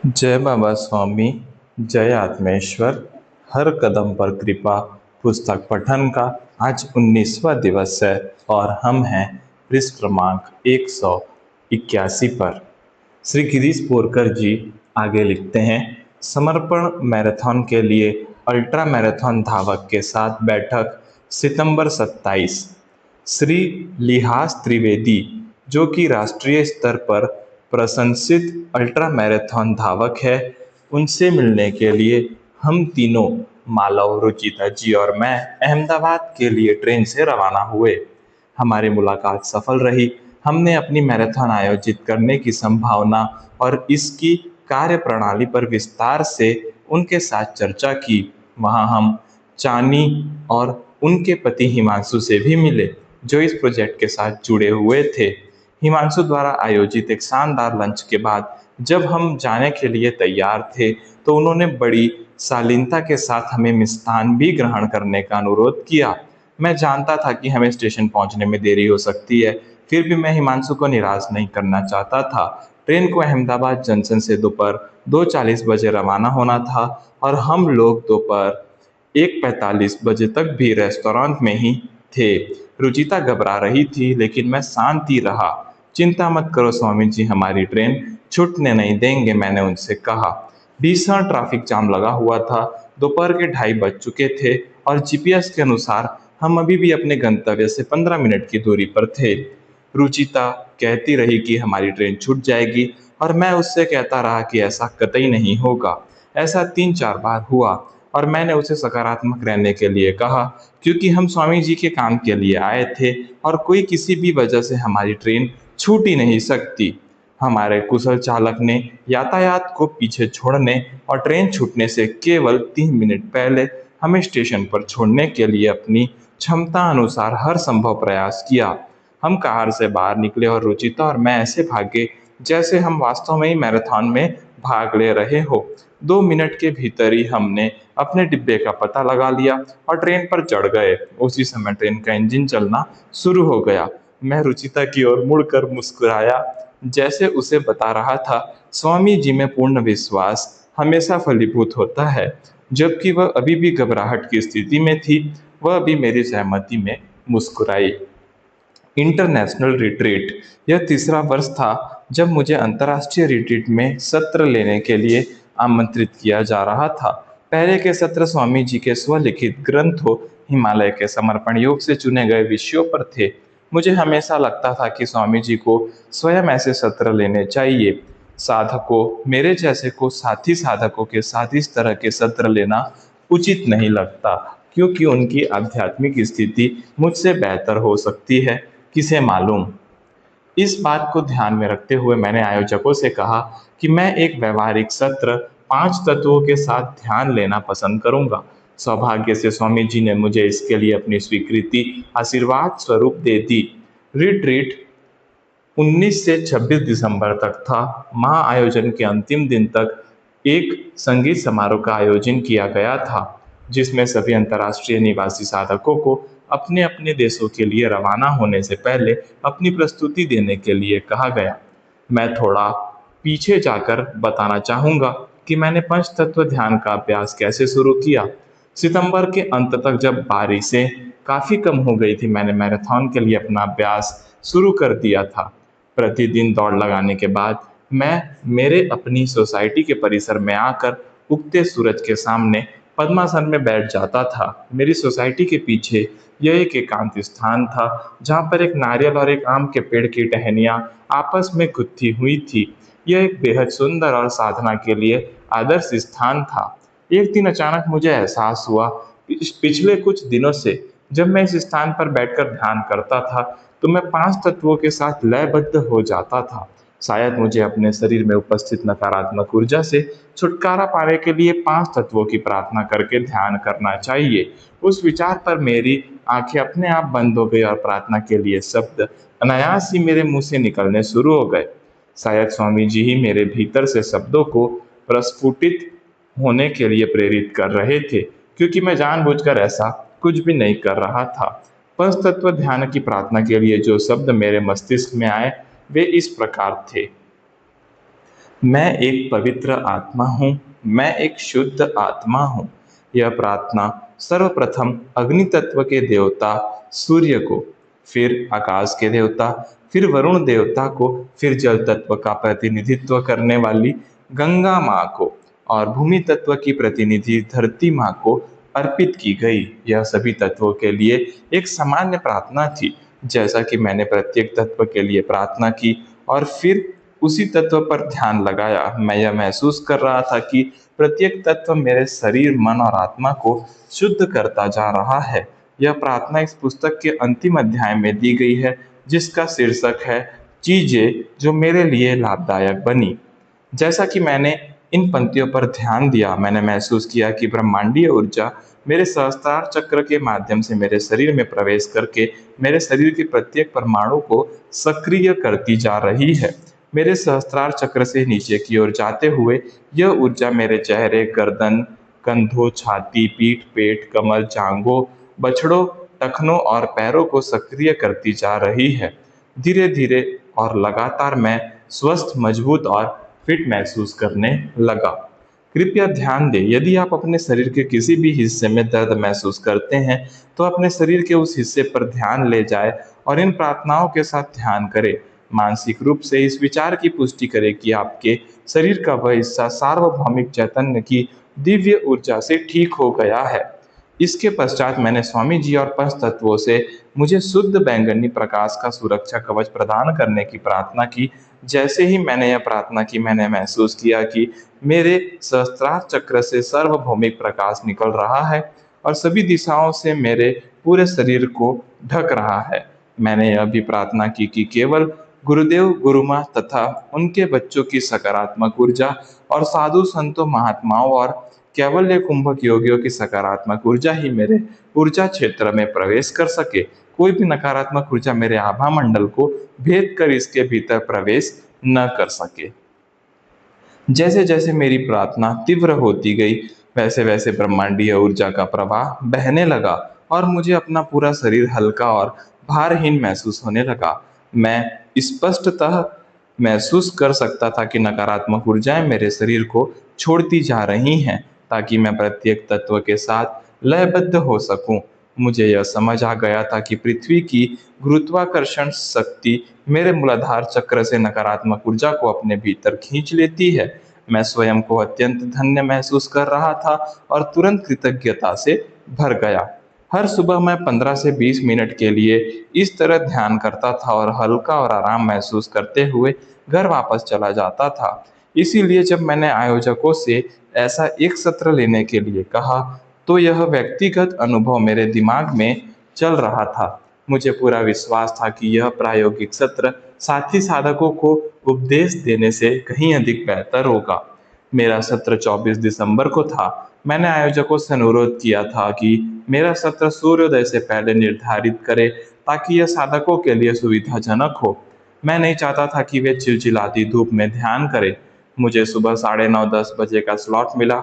जय बाबा स्वामी, जय आत्मेश्वर। हर कदम पर कृपा पुस्तक पठन का आज 19वां दिवस है और हम हैं पृष्ठ क्रमांक 181 पर। श्री गिरीश बोरकर जी आगे लिखते हैं, समर्पण मैराथन के लिए अल्ट्रा मैराथन धावक के साथ बैठक सितंबर 27। श्री लिहास त्रिवेदी, जो कि राष्ट्रीय स्तर पर प्रशंसित अल्ट्रा मैराथन धावक है, उनसे मिलने के लिए हम तीनों, मालव, रुचिता जी और मैं, अहमदाबाद के लिए ट्रेन से रवाना हुए। हमारी मुलाकात सफल रही। हमने अपनी मैराथन आयोजित करने की संभावना और इसकी कार्य प्रणाली पर विस्तार से उनके साथ चर्चा की। वहां हम चानी और उनके पति हिमांशु से भी मिले, जो इस प्रोजेक्ट के साथ जुड़े हुए थे। हिमांशु द्वारा आयोजित एक शानदार लंच के बाद जब हम जाने के लिए तैयार थे, तो उन्होंने बड़ी शालीनता के साथ हमें मिष्ठान भी ग्रहण करने का अनुरोध किया। मैं जानता था कि हमें स्टेशन पहुंचने में देरी हो सकती है, फिर भी मैं हिमांशु को निराश नहीं करना चाहता था। ट्रेन को अहमदाबाद जंक्शन से दोपहर 2:40 बजे रवाना होना था और हम लोग दोपहर 1:45 बजे तक भी रेस्टोरेंट में ही थे। रुचिता घबरा रही थी, लेकिन मैं शांत ही रहा। चिंता मत करो स्वामी जी, हमारी ट्रेन छूटने नहीं देंगे, मैंने उनसे कहा। भीषण ट्रैफिक जाम लगा हुआ था। दोपहर के 2:30 बज चुके थे और जीपीएस के अनुसार हम अभी भी अपने गंतव्य से 15 मिनट की दूरी पर थे। रुचिता कहती रही कि हमारी ट्रेन छूट जाएगी और मैं उससे कहता रहा कि ऐसा कतई नहीं होगा। ऐसा 3-4 बार हुआ और मैंने उसे सकारात्मक रहने के लिए कहा, क्योंकि हम स्वामी जी के काम के लिए आए थे और कोई किसी भी वजह से हमारी ट्रेन छूट ही नहीं सकती। हमारे कुशल चालक ने यातायात को पीछे छोड़ने और ट्रेन छूटने से केवल 3 मिनट पहले हमें स्टेशन पर छोड़ने के लिए अपनी क्षमता अनुसार हर संभव प्रयास किया। हम कार से बाहर निकले और रुचिता और मैं ऐसे भागे जैसे हम वास्तव में ही मैराथन में भाग ले रहे हो। 2 मिनट के भीतर ही हमने अपने डिब्बे का पता लगा लिया और ट्रेन पर चढ़ गए। उसी समय ट्रेन का इंजन चलना शुरू हो गया। मैं रुचिता की ओर मुड़कर मुस्कुराया, जैसे उसे बता रहा था, स्वामी जी में पूर्ण विश्वास हमेशा फलीभूत होता है। जबकि वह अभी भी घबराहट की स्थिति में थी, वह भी मेरी सहमति में मुस्कुराई। इंटरनेशनल रिट्रीट, यह तीसरा वर्ष था जब मुझे अंतर्राष्ट्रीय रिट्रीट में सत्र लेने के लिए आमंत्रित किया जा रहा था। पहले के सत्र स्वामी जी के स्वलिखित ग्रंथों हिमालय के समर्पण योग से चुने गए विषयों पर थे। मुझे हमेशा लगता था कि स्वामी जी को स्वयं ऐसे सत्र लेने चाहिए। साधकों, मेरे जैसे को साथी साधकों के साथ इस तरह के सत्र लेना उचित नहीं लगता, क्योंकि उनकी आध्यात्मिक स्थिति मुझसे बेहतर हो सकती है, किसे मालूम। इस बात को ध्यान में रखते हुए मैंने आयोजकों से कहा कि मैं एक व्यवहारिक सत्र 5 तत्वों के साथ ध्यान लेना पसंद करूंगा। सौभाग्य से स्वामी जी ने मुझे इसके लिए अपनी स्वीकृति आशीर्वाद स्वरूप दे दी। रिट्रीट 19 से 26 दिसंबर तक था। महाआयोजन के अंतिम दिन तक एक संगीत समारोह का आयोजन किया गया था, जिसमें सभी अंतर्राष्ट्रीय निवासी साधकों को अपने अपने देशों के लिए रवाना होने से पहले अपनी प्रस्तुति देने के लिए कहा गया। मैं थोड़ा पीछे जाकर बताना चाहूँगा कि मैंने पंच तत्व ध्यान का अभ्यास कैसे शुरू किया। सितंबर के अंत तक जब बारिशें काफ़ी कम हो गई थी, मैंने मैराथन के लिए अपना अभ्यास शुरू कर दिया था। प्रतिदिन दौड़ लगाने के बाद मैं मेरे अपनी सोसाइटी के परिसर में आकर उगते सूरज के सामने पद्मासन में बैठ जाता था। मेरी सोसाइटी के पीछे यह एक एकांत स्थान था, जहाँ पर एक नारियल और एक आम के पेड़ की टहनियाँ आपस में गुत्थी हुई थी। यह एक बेहद सुंदर और साधना के लिए आदर्श स्थान था। एक दिन अचानक मुझे एहसास हुआ, पिछले कुछ दिनों से जब मैं इस स्थान पर बैठकर ध्यान करता था, तो मैं 5 तत्वों के साथ लयबद्ध हो जाता था। शायद मुझे अपने शरीर में उपस्थित नकारात्मक ऊर्जा से छुटकारा पाने के लिए 5 तत्वों की प्रार्थना करके ध्यान करना चाहिए। उस विचार पर मेरी आंखें अपने आप बंद हो गई और प्रार्थना के लिए शब्द अनायास ही मेरे मुंह से निकलने शुरू हो गए। शायद स्वामी जी ही मेरे भीतर से शब्दों को प्रस्फुटित होने के लिए प्रेरित कर रहे थे, क्योंकि मैं जानबूझकर ऐसा कुछ भी नहीं कर रहा था। पंचतत्व ध्यान की प्रार्थना के लिए जो शब्द मेरे मस्तिष्क में आए, वे इस प्रकार थे। मैं एक पवित्र आत्मा हूँ, मैं एक शुद्ध आत्मा हूँ। यह प्रार्थना सर्वप्रथम अग्नि तत्व के देवता सूर्य को, फिर आकाश के देवता, फिर वरुण देवता को, फिर जल तत्व का प्रतिनिधित्व करने वाली गंगा माँ को और भूमि तत्व की प्रतिनिधि धरती माँ को अर्पित की गई। यह सभी तत्वों के लिए एक सामान्य प्रार्थना थी। जैसा कि मैंने प्रत्येक तत्व के लिए प्रार्थना की और फिर उसी तत्व पर ध्यान लगाया, मैं यह महसूस कर रहा था कि प्रत्येक तत्व मेरे शरीर, मन और आत्मा को शुद्ध करता जा रहा है। यह प्रार्थना इस पुस्तक के अंतिम अध्याय में दी गई है, जिसका शीर्षक है चीजें जो मेरे लिए लाभदायक बनी। जैसा कि मैंने इन पंक्तियों पर ध्यान दिया, मैंने महसूस किया कि ब्रह्मांडीय ऊर्जा मेरे सहस्त्रार चक्र के माध्यम से मेरे शरीर में प्रवेश करके मेरे शरीर के प्रत्येक परमाणु को सक्रिय करती जा रही है। मेरे सहस्त्रार चक्र से नीचे की ओर जाते हुए यह ऊर्जा मेरे चेहरे, गर्दन, कंधों, छाती, पीठ, पेट, कमर, जांघों, बछड़ों, टखनों और पैरों को सक्रिय करती जा रही है। धीरे धीरे और लगातार मैं स्वस्थ, मजबूत और फिट महसूस करने लगा। कृपया ध्यान दें, यदि आप अपने शरीर के किसी भी हिस्से में दर्द महसूस करते हैं, तो अपने शरीर के उस हिस्से पर ध्यान ले जाएं और इन प्रार्थनाओं के साथ ध्यान करें। मानसिक रूप से इस विचार की पुष्टि करें कि आपके शरीर का वह हिस्सा सार्वभौमिक चैतन्य की दिव्य ऊर्जा से ठीक हो गया है। इसके पश्चात मैंने स्वामी जी और पंच तत्वों से मुझे शुद्ध बैंगनी प्रकाश का सुरक्षा कवच प्रदान करने की प्रार्थना की। जैसे ही मैंने यह प्रार्थना की, मैंने महसूस किया कि मेरे सहस्त्रार चक्र से सार्वभौमिक प्रकाश निकल रहा है और सभी दिशाओं से मेरे पूरे शरीर को ढक रहा है। मैंने यह भी प्रार्थना की कि केवल गुरुदेव, गुरुमाँ तथा उनके बच्चों की सकारात्मक ऊर्जा और साधु संतों, महात्माओं और कैवल्य कुंभक योगियों की सकारात्मक ऊर्जा ही मेरे ऊर्जा क्षेत्र में प्रवेश कर सके। कोई भी नकारात्मक ऊर्जा मेरे आभा मंडल को भेद कर इसके भीतर प्रवेश न कर सके। जैसे जैसे मेरी प्रार्थना तीव्र होती गई, वैसे वैसे ब्रह्मांडीय ऊर्जा का प्रवाह बहने लगा और मुझे अपना पूरा शरीर हल्का और भारहीन महसूस होने लगा। मैं स्पष्टतः महसूस कर सकता था कि नकारात्मक ऊर्जाएं मेरे शरीर को छोड़ती जा रही हैं, ताकि मैं प्रत्येक तत्व के साथ लयबद्ध हो सकूं। मुझे यह समझ आ गया था कि पृथ्वी की गुरुत्वाकर्षण शक्ति मेरे मूलाधार चक्र से नकारात्मक ऊर्जा को अपने भीतर खींच लेती है। मैं स्वयं को अत्यंत धन्य महसूस कर रहा था और तुरंत कृतज्ञता से भर गया। हर सुबह मैं 15 से 20 मिनट के लिए इस तरह ध्यान करता था और हल्का और आराम महसूस करते हुए घर वापस चला जाता था। इसीलिए जब मैंने आयोजकों से ऐसा एक सत्र लेने के लिए कहा, तो यह व्यक्तिगत अनुभव मेरे दिमाग में चल रहा था। मुझे पूरा विश्वास था कि यह प्रायोगिक सत्र साथी साधकों को उपदेश देने से कहीं अधिक बेहतर होगा। मेरा सत्र 24 दिसंबर को था। मैंने आयोजकों से अनुरोध किया था कि मेरा सत्र सूर्योदय से पहले निर्धारित करें, ताकि यह साधकों के लिए सुविधाजनक हो। मैं नहीं चाहता था कि वे चिलचिलाती धूप में ध्यान करें। मुझे सुबह 9:30-10 बजे का स्लॉट मिला।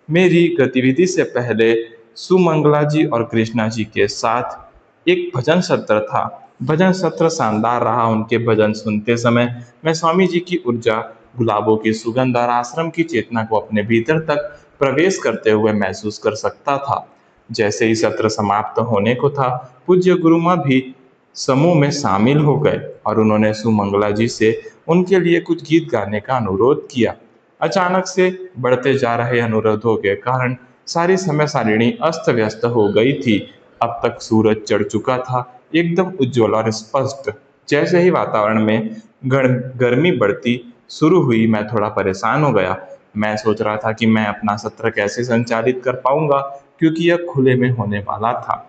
मेरी गतिविधि से पहले सुमंगला जी और कृष्णा जी के साथ एक भजन सत्र था। भजन सत्र शानदार रहा। उनके भजन सुनते समय मैं स्वामी जी की ऊर्जा, गुलाबों की सुगंध और आश्रम की चेतना को अपने भीतर तक प्रवेश करते हुए महसूस कर सकता था। जैसे ही सत्र समाप्त होने को था, पूज्य गुरुमा भी समूह में शामिल हो गए और उन्होंने सुमंगला जी से उनके लिए कुछ गीत गाने का अनुरोध किया। अचानक से बढ़ते जा रहे अनुरोधों के कारण सारी समय सारिणी अस्त व्यस्त हो गई थी। अब तक सूरज चढ़ चुका था, एकदम उज्जवल और स्पष्ट। जैसे ही वातावरण में गर्मी बढ़ती शुरू हुई, मैं थोड़ा परेशान हो गया। मैं सोच रहा था कि मैं अपना सत्र कैसे संचालित कर पाऊंगा, क्योंकि यह खुले में होने वाला था।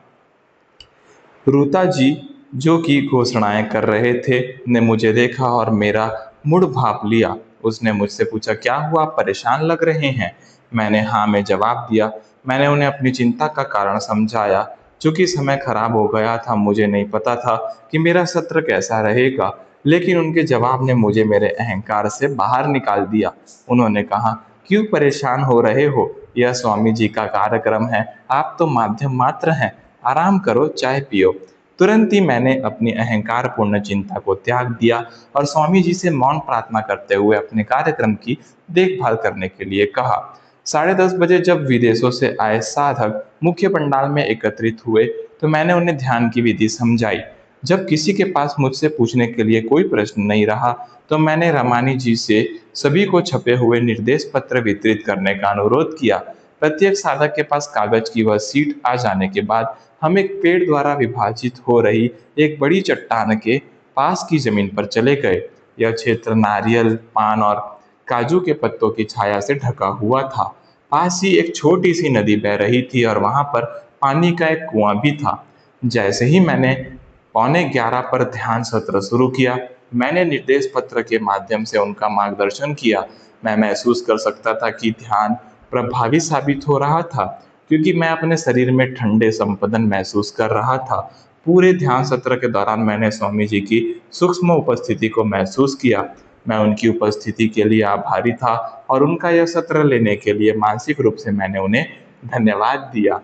रूता जी, जो कि घोषणाएं कर रहे थे, ने मुझे देखा और मेरा मुड़ भाप लिया। उसने मुझसे पूछा, क्या हुआ, आप परेशान लग रहे हैं? मैंने हाँ में जवाब दिया। मैंने उन्हें अपनी चिंता का कारण समझाया। चूंकि समय खराब हो गया था, मुझे नहीं पता था कि मेरा सत्र कैसा रहेगा, लेकिन उनके जवाब ने मुझे मेरे अहंकार से बाहर निकाल दिया। उन्होंने कहा, क्यों परेशान हो रहे हो? यह स्वामी जी का कार्यक्रम है, आप तो माध्यम मात्र हैं। आराम करो, चाय पियो। तुरंत ही मैंने अपनी अहंकारपूर्ण चिंता को त्याग दिया और स्वामी जी से मौन प्रार्थना करते हुए अपने कार्यक्रम की देखभाल करने के लिए कहा। 10:30 बजे जब विदेशों से आए साधक मुख्य पंडाल में एकत्रित हुए, तो मैंने उन्हें ध्यान की विधि समझाई। जब किसी के पास मुझसे पूछने के लिए कोई प्रश्न नहीं रहा, तो मैंने रमानी जी से सभी को छपे हुए निर्देश पत्र वितरित करने का अनुरोध किया। प्रत्येक साधक के पास कागज की वह सीट आ जाने के बाद हम एक पेड़ द्वारा विभाजित हो रही एक बड़ी चट्टान के पास की जमीन पर चले गए। यह क्षेत्र नारियल, पान और काजू के पत्तों की छाया से ढका हुआ था। पास ही एक छोटी सी नदी बह रही थी और वहां पर पानी का एक कुआं भी था। जैसे ही मैंने 11:45 पर ध्यान सत्र शुरू किया, मैंने निर्देश पत्र के माध्यम से उनका मार्गदर्शन किया। मैं महसूस कर सकता था कि ध्यान प्रभावी साबित हो रहा था, क्योंकि मैं अपने शरीर में ठंडे संपदन महसूस कर रहा था। पूरे ध्यान सत्र के दौरान मैंने स्वामी जी की सूक्ष्म उपस्थिति को महसूस किया। मैं उनकी उपस्थिति के लिए आभारी था और उनका यह सत्र लेने के लिए मानसिक रूप से मैंने उन्हें धन्यवाद दिया।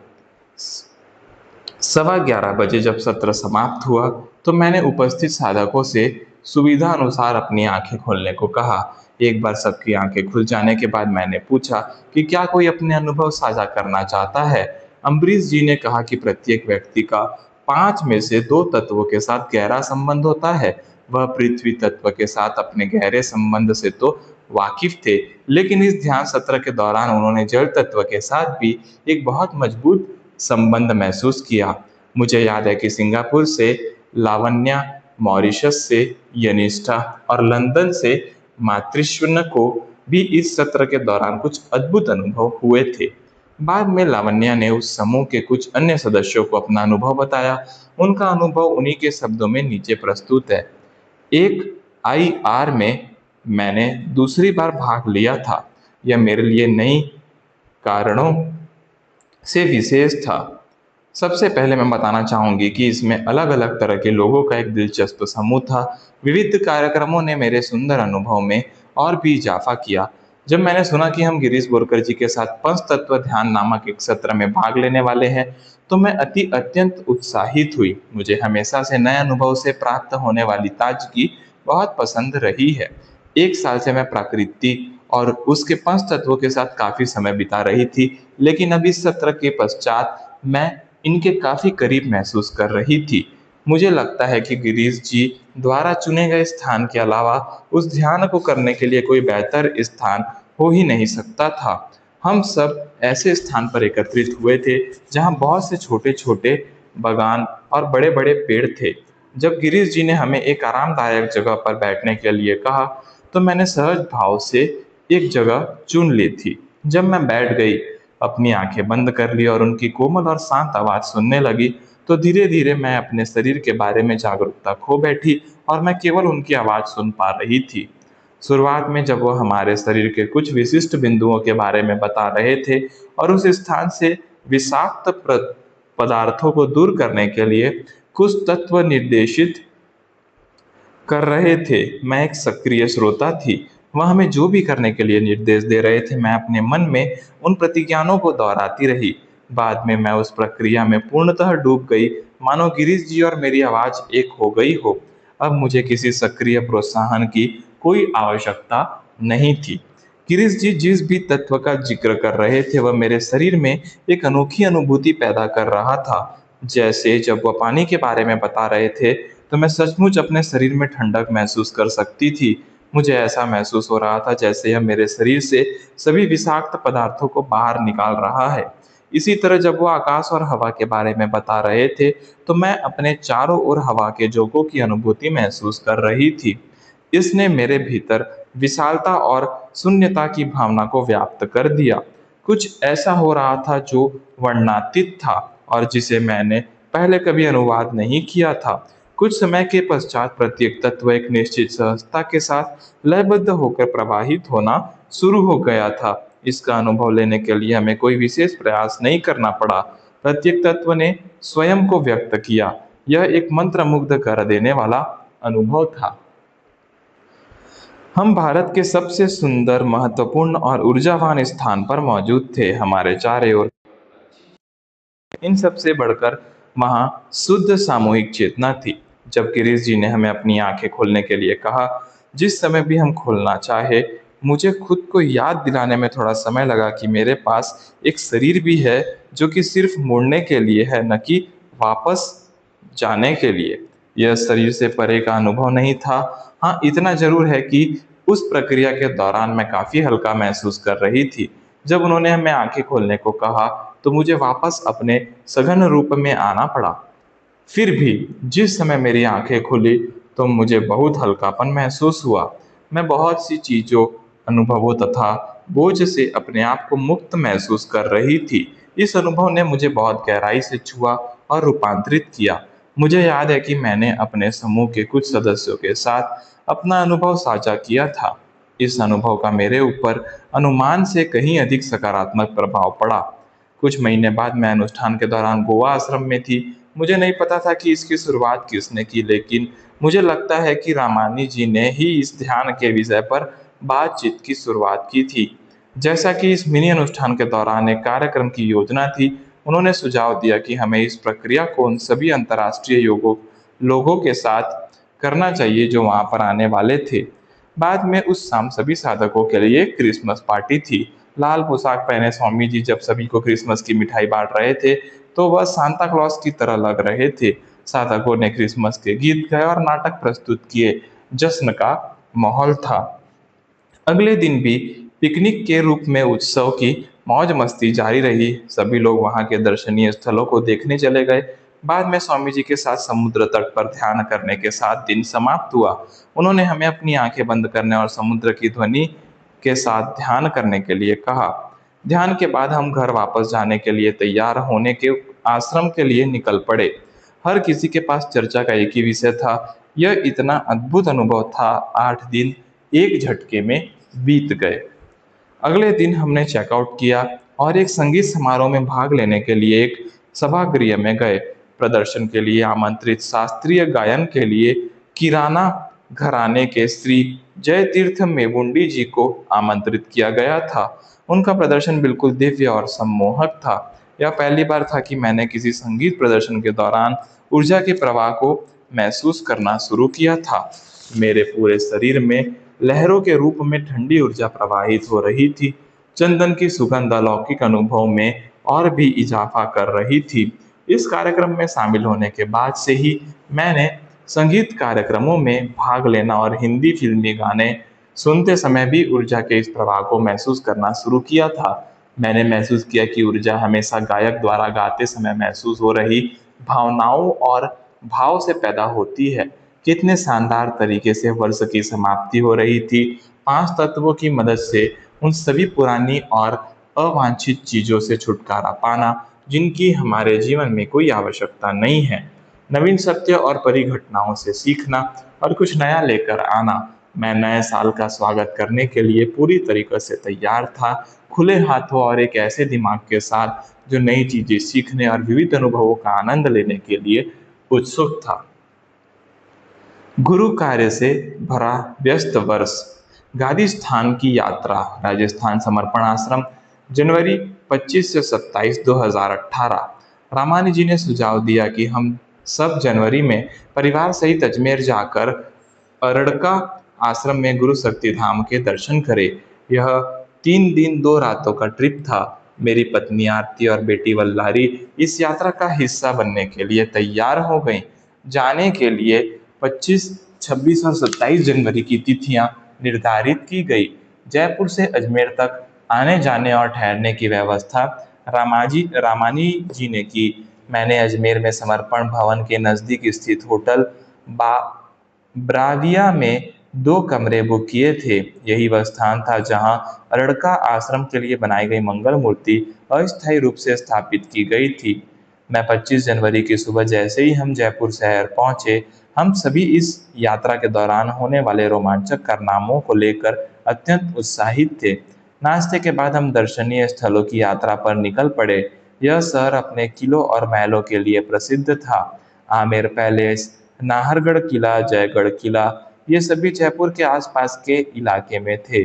11:15 बजे जब सत्र समाप्त हुआ, तो मैंने उपस्थित साधकों से सुविधा अनुसार अपनी आंखें खोलने को कहा। एक बार सबकी आंखें खुल जाने के बाद मैंने पूछा कि क्या कोई अपने अनुभव साझा करना चाहता है। अम्बरीश जी ने कहा कि प्रत्येक व्यक्ति का 5 में से 2 तत्वों के साथ गहरा संबंध होता है। वह पृथ्वी तत्व के साथ अपने गहरे संबंध से तो वाकिफ थे, लेकिन इस ध्यान सत्र के दौरान उन्होंने जल तत्व के साथ भी एक बहुत मजबूत संबंध महसूस किया। मुझे याद है कि सिंगापुर से लावण्या, मॉरिशस से यनिष्ठा और लंदन से मातृष्ण को भी इस सत्र के दौरान कुछ अद्भुत अनुभव हुए थे। बाद में लावण्या ने उस समूह के कुछ अन्य सदस्यों को अपना अनुभव बताया। उनका अनुभव उन्हीं के शब्दों में नीचे प्रस्तुत है। एक IR में मैंने दूसरी बार भाग लिया था। यह मेरे लिए नई कारणों से विशेष था। सबसे पहले मैं बताना चाहूँगी कि इसमें अलग-अलग तरह के लोगों का एक दिलचस्प समूह था। विविध कार्यक्रमों ने मेरे सुंदर अनुभव में और भी इजाफा किया। जब मैंने सुना कि हम गिरीश बोरकर जी के साथ पंचतत्व ध्यान नामक एक सत्र में भाग लेने वाले हैं, तो मैं अत्यंत उत्साहित हुई। मुझे हमेशा से नए अनुभव से प्राप्त होने वाली ताजगी बहुत पसंद रही है। 1 साल से मैं प्रकृति और उसके पंचतत्वों के साथ काफ़ी समय बिता रही थी, लेकिन अब इस सत्र के पश्चात मैं इनके काफ़ी करीब महसूस कर रही थी। मुझे लगता है कि गिरीश जी द्वारा चुने गए स्थान के अलावा उस ध्यान को करने के लिए कोई बेहतर स्थान हो ही नहीं सकता था। हम सब ऐसे स्थान पर एकत्रित हुए थे जहाँ बहुत से छोटे-छोटे बागान और बड़े-बड़े पेड़ थे। जब गिरीश जी ने हमें एक आरामदायक जगह पर बैठने के लिए कहा, तो मैंने सहज भाव से एक जगह चुन ली थी। जब मैं बैठ गई, अपनी आंखें बंद कर ली और उनकी कोमल और शांत आवाज़ सुनने लगी, तो धीरे-धीरे मैं अपने शरीर के बारे में जागरूकता खो बैठी और मैं केवल उनकी आवाज़ सुन पा रही थी। शुरुआत में जब वह हमारे शरीर के कुछ विशिष्ट बिंदुओं के बारे में बता रहे थे और उस स्थान से विषाक्त पदार्थों को दूर करने के लिए कुछ तत्व निर्देशित कर रहे थे, मैं एक सक्रिय श्रोता थी। वह हमें जो भी करने के लिए निर्देश दे रहे थे, मैं अपने मन में उन प्रतिज्ञानों को दोहराती रही। बाद में मैं उस प्रक्रिया में पूर्णतः डूब गई, मानो गिरीश जी और मेरी आवाज़ एक हो गई हो। अब मुझे किसी सक्रिय प्रोत्साहन की कोई आवश्यकता नहीं थी। गिरीश जी जिस भी तत्व का जिक्र कर रहे थे, वह मेरे शरीर में एक अनोखी अनुभूति पैदा कर रहा था। जैसे जब वह पानी के बारे में बता रहे थे, तो मैं सचमुच अपने शरीर में ठंडक महसूस कर सकती थी। मुझे ऐसा महसूस हो रहा था जैसे यह मेरे शरीर से सभी विषाक्त पदार्थों को बाहर निकाल रहा है। इसी तरह जब वो आकाश और हवा के बारे में बता रहे थे, तो मैं अपने चारों ओर हवा के झोंकों की अनुभूति महसूस कर रही थी। इसने मेरे भीतर विशालता और शून्यता की भावना को व्याप्त कर दिया। कुछ ऐसा हो रहा था जो वर्णनातीत था और जिसे मैंने पहले कभी अनुवाद नहीं किया था। कुछ समय के पश्चात प्रत्येक तत्व एक निश्चित सहजता के साथ लयबद्ध होकर प्रवाहित होना शुरू हो गया था। इसका अनुभव लेने के लिए हमें कोई विशेष प्रयास नहीं करना पड़ा। प्रत्येक तत्व ने स्वयं को व्यक्त किया। यह एक मंत्रमुग्ध कर देने वाला अनुभव था। हम भारत के सबसे सुंदर, महत्वपूर्ण और ऊर्जावान स्थान पर मौजूद थे। हमारे चारों ओर इन सब से बढ़कर वहाँ शुद्ध सामूहिक चेतना थी। जब गिरीश जी ने हमें अपनी आंखें खोलने के लिए कहा, जिस समय भी हम खोलना चाहे, मुझे खुद को याद दिलाने में थोड़ा समय लगा कि मेरे पास एक शरीर भी है जो कि सिर्फ मुड़ने के लिए है, न कि वापस जाने के लिए। यह शरीर से परे का अनुभव नहीं था। हाँ, इतना ज़रूर है कि उस प्रक्रिया के दौरान मैं काफ़ी हल्का महसूस कर रही थी। जब उन्होंने हमें आँखें खोलने को कहा, तो मुझे वापस अपने सघन रूप में आना पड़ा। फिर भी जिस समय मेरी आँखें खुली, तो मुझे बहुत हल्कापन महसूस हुआ। मैं बहुत सी चीज़ों, अनुभवों तथा बोझ से अपने आप को मुक्त महसूस कर रही थी। इस अनुभव ने मुझे बहुत गहराई से छुआ और रूपांतरित किया। मुझे याद है कि मैंने अपने समूह के कुछ सदस्यों के साथ अपना अनुभव साझा किया था। इस अनुभव का मेरे ऊपर अनुमान से कहीं अधिक सकारात्मक प्रभाव पड़ा। कुछ महीने बाद मैं अनुष्ठान के दौरान गोवा आश्रम में थी। मुझे नहीं पता था कि इसकी शुरुआत किसने की, लेकिन मुझे लगता है कि रामानी जी ने ही इस ध्यान के विषय पर बातचीत की शुरुआत की थी। जैसा कि इस मिनी अनुष्ठान के दौरान एक कार्यक्रम की योजना थी, उन्होंने सुझाव दिया कि हमें इस प्रक्रिया को उन सभी अंतर्राष्ट्रीय योगों लोगों के साथ करना चाहिए जो वहाँ पर आने वाले थे। बाद में उस शाम सभी साधकों के लिए क्रिसमस पार्टी थी। लाल पोशाक पहने स्वामी जी जब सभी को क्रिसमस की मिठाई बांट रहे थे, तो वह सांता क्लॉस की तरह लग रहे थे। साधकों ने क्रिसमस के गीत गाए और नाटक प्रस्तुत किए। जश्न का माहौल था। अगले दिन भी पिकनिक के रूप में उत्सव की मौज मस्ती जारी रही। सभी लोग वहां के दर्शनीय स्थलों को देखने चले गए। बाद में स्वामी जी के साथ समुद्र तट पर ध्यान करने के साथ दिन समाप्त हुआ। उन्होंने हमें अपनी आंखें बंद करने और समुद्र की ध्वनि के साथ ध्यान करने के लिए कहा। ध्यान के बाद हम घर वापस जाने के लिए तैयार होने के आश्रम के लिए निकल पड़े। हर किसी के पास चर्चा का एक ही विषय था। यह इतना अद्भुत अनुभव था। 8 दिन एक झटके में बीत गए। अगले दिन हमने चेकआउट किया और एक संगीत समारोह में भाग लेने के लिए एक सभागृह में गए। प्रदर्शन के लिए आमंत्रित शास्त्रीय गायन के लिए किराना घराने के श्री जयतीर्थ मेवुंडी जी को आमंत्रित किया गया था। उनका प्रदर्शन बिल्कुल दिव्य और सम्मोहक था। यह पहली बार था कि मैंने किसी संगीत प्रदर्शन के दौरान ऊर्जा के प्रवाह को महसूस करना शुरू किया था। मेरे पूरे शरीर में लहरों के रूप में ठंडी ऊर्जा प्रवाहित हो रही थी। चंदन की सुगंध अलौकिक अनुभव में और भी इजाफा कर रही थी। इस कार्यक्रम में शामिल होने के बाद से ही मैंने संगीत कार्यक्रमों में भाग लेना और हिंदी फिल्मी गाने सुनते समय भी ऊर्जा के इस प्रवाह को महसूस करना शुरू किया था। मैंने महसूस किया कि ऊर्जा हमेशा गायक द्वारा गाते समय महसूस हो रही भावनाओं और भाव से पैदा होती है। कितने शानदार तरीके से वर्ष की समाप्ति हो रही थी। 5 तत्वों की मदद से उन सभी पुरानी और अवांछित चीजों से छुटकारा पाना जिनकी हमारे जीवन में कोई आवश्यकता नहीं है। नवीन सत्य और परिघटनाओं से सीखना और कुछ नया लेकर आना। मैं नए साल का स्वागत करने के लिए पूरी तरीके से तैयार था, खुले हाथों और एक ऐसे दिमाग के साथ जो नई चीजें सीखने और विविध अनुभवों का आनंद लेने के लिए उत्सुक था। गुरु कार्य से भरा व्यस्त वर्ष। गादी स्थान की यात्रा। राजस्थान समर्पण आश्रम। जनवरी 25 से 27 2018। रामानी जी ने सुझाव दिया कि हम सब जनवरी में परिवार सहित अजमेर जाकर अरड़का आश्रम में गुरु शक्ति धाम के दर्शन करें। यह 3 दिन 2 रातों का ट्रिप था। मेरी पत्नी आरती और बेटी वल्लारी इस यात्रा का हिस्सा बनने के लिए तैयार हो गई। जाने के लिए 25, 26 और 27 जनवरी की तिथियां निर्धारित की गई। जयपुर से अजमेर तक आने जाने और ठहरने की व्यवस्था रामानी जी ने की। मैंने अजमेर में समर्पण भवन के नज़दीक स्थित होटल बा ब्राविया में 2 कमरे बुक किए थे। यही वह स्थान था जहां अरड़का आश्रम के लिए बनाई गई मंगल मूर्ति अस्थायी रूप से स्थापित की गई थी। मैं 25 जनवरी की सुबह जैसे ही हम जयपुर शहर पहुंचे, हम सभी इस यात्रा के दौरान होने वाले रोमांचक कारनामों को लेकर अत्यंत उत्साहित थे। नाश्ते के बाद हम दर्शनीय स्थलों की यात्रा पर निकल पड़े। यह शहर अपने किलों और महलों के लिए प्रसिद्ध था। आमेर पैलेस, नाहरगढ़ किला, जयगढ़ किला, ये सभी जयपुर के आसपास के इलाके में थे।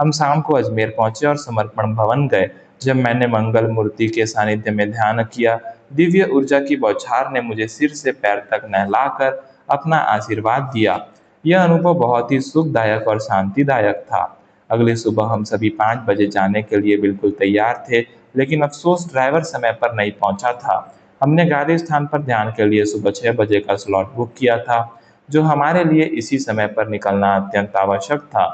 हम शाम को अजमेर पहुंचे और समर्पण भवन गए। जब मैंने मंगल मूर्ति के सानिध्य में ध्यान किया, दिव्य ऊर्जा की बौछार ने मुझे सिर से पैर तक नहलाकर अपना आशीर्वाद दिया। यह अनुभव बहुत ही सुखदायक और शांतिदायक था। अगली सुबह हम सभी 5 बजे जाने के लिए बिल्कुल तैयार थे, लेकिन अफसोस ड्राइवर समय पर नहीं पहुंचा था। हमने गादी स्थान पर ध्यान के लिए सुबह 6 बजे का स्लॉट बुक किया था, जो हमारे लिए इसी समय पर निकलना अत्यंत आवश्यक था।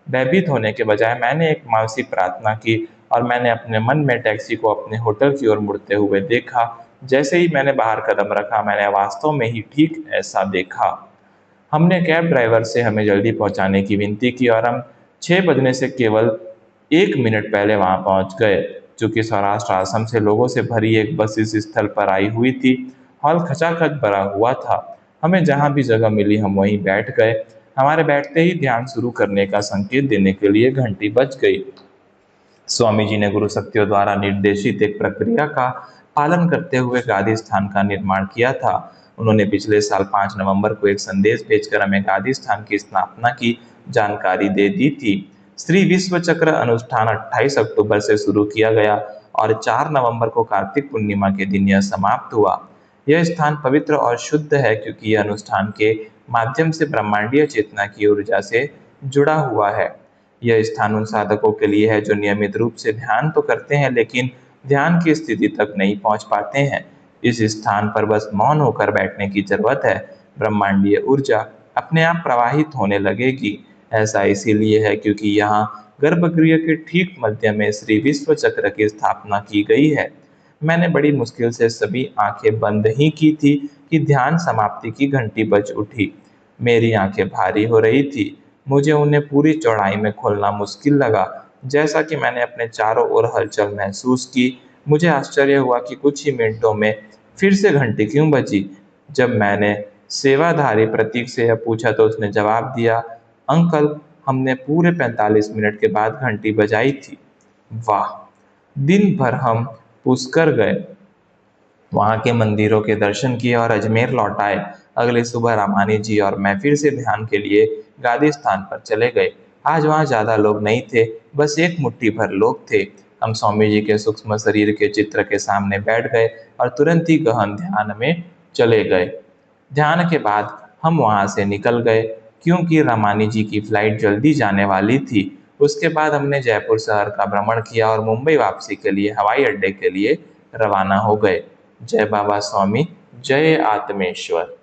भयभीत होने के बजाय मैंने एक मानसिक प्रार्थना की और मैंने अपने मन में टैक्सी को अपने होटल की ओर मुड़ते हुए देखा। जैसे ही मैंने बाहर कदम रखा, मैंने वास्तव में ही ठीक ऐसा देखा। हमने कैब ड्राइवर से हमें जल्दी पहुंचाने की विनती की और हम 6 बजने से केवल 1 मिनट पहले वहां पहुंच गए। चूंकि सौराष्ट्र आश्रम से लोगों से भरी एक बस इस स्थल पर आई हुई थी, हॉल खचाखच भरा हुआ था। हमें जहां भी जगह मिली हम वहीं बैठ गए। हमारे बैठते ही ध्यान शुरू करने का संकेत देने के लिए घंटी बज गई। स्वामी जी ने गुरु शक्तियों द्वारा निर्देशित एक प्रक्रिया का पालन करते हुए गादी स्थान का निर्माण किया था। उन्होंने पिछले साल 5 नवंबर को एक संदेश भेजकर हमें गादी स्थान की स्थापना की जानकारी दे दी थी। श्री विश्व चक्र अनुष्ठान 28 अक्टूबर से शुरू किया गया और 4 नवंबर को कार्तिक पूर्णिमा के दिन यह समाप्त हुआ। यह स्थान पवित्र और शुद्ध है क्योंकि यह अनुष्ठान के माध्यम से ब्रह्मांडीय चेतना की ऊर्जा से जुड़ा हुआ है। यह स्थान उन साधकों के लिए है जो नियमित रूप से ध्यान तो करते हैं लेकिन ध्यान की स्थिति तक नहीं पहुंच पाते हैं। इस स्थान पर बस मौन होकर बैठने की जरूरत है। ब्रह्मांडीय ऊर्जा अपने आप प्रवाहित होने लगेगी। ऐसा इसीलिए है क्योंकि यहाँ गर्भगृह के ठीक मध्य में श्री विश्व चक्र की स्थापना की गई है। मैंने बड़ी मुश्किल से सभी आंखें बंद ही की थी कि ध्यान समाप्ति की घंटी बज उठी। मेरी आंखें भारी हो रही थी। मुझे उन्हें पूरी चौड़ाई में खोलना मुश्किल लगा। जैसा कि मैंने अपने चारों ओर हलचल महसूस की, मुझे आश्चर्य हुआ कि कुछ ही मिनटों में फिर से घंटी क्यों बजी। जब मैंने सेवाधारी प्रतीक से यह पूछा तो उसने जवाब दिया, अंकल, हमने पूरे 45 मिनट के बाद घंटी बजाई थी। वाह! दिन भर हम पुष्कर गए, वहां के मंदिरों के दर्शन किए और अजमेर लौट आए। अगली सुबह रामानी जी और मैं फिर से ध्यान के लिए गादी स्थान पर चले गए। आज वहां ज्यादा लोग नहीं थे, बस एक मुट्ठी भर लोग थे। हम स्वामी जी के सूक्ष्म शरीर के चित्र के सामने बैठ गए और तुरंत ही गहन ध्यान में चले गए। ध्यान के बाद हम वहां से निकल गए क्योंकि रामानी जी की फ्लाइट जल्दी जाने वाली थी। उसके बाद हमने जयपुर शहर का भ्रमण किया और मुंबई वापसी के लिए हवाई अड्डे के लिए रवाना हो गए। जय बाबा स्वामी, जय आत्मेश्वर।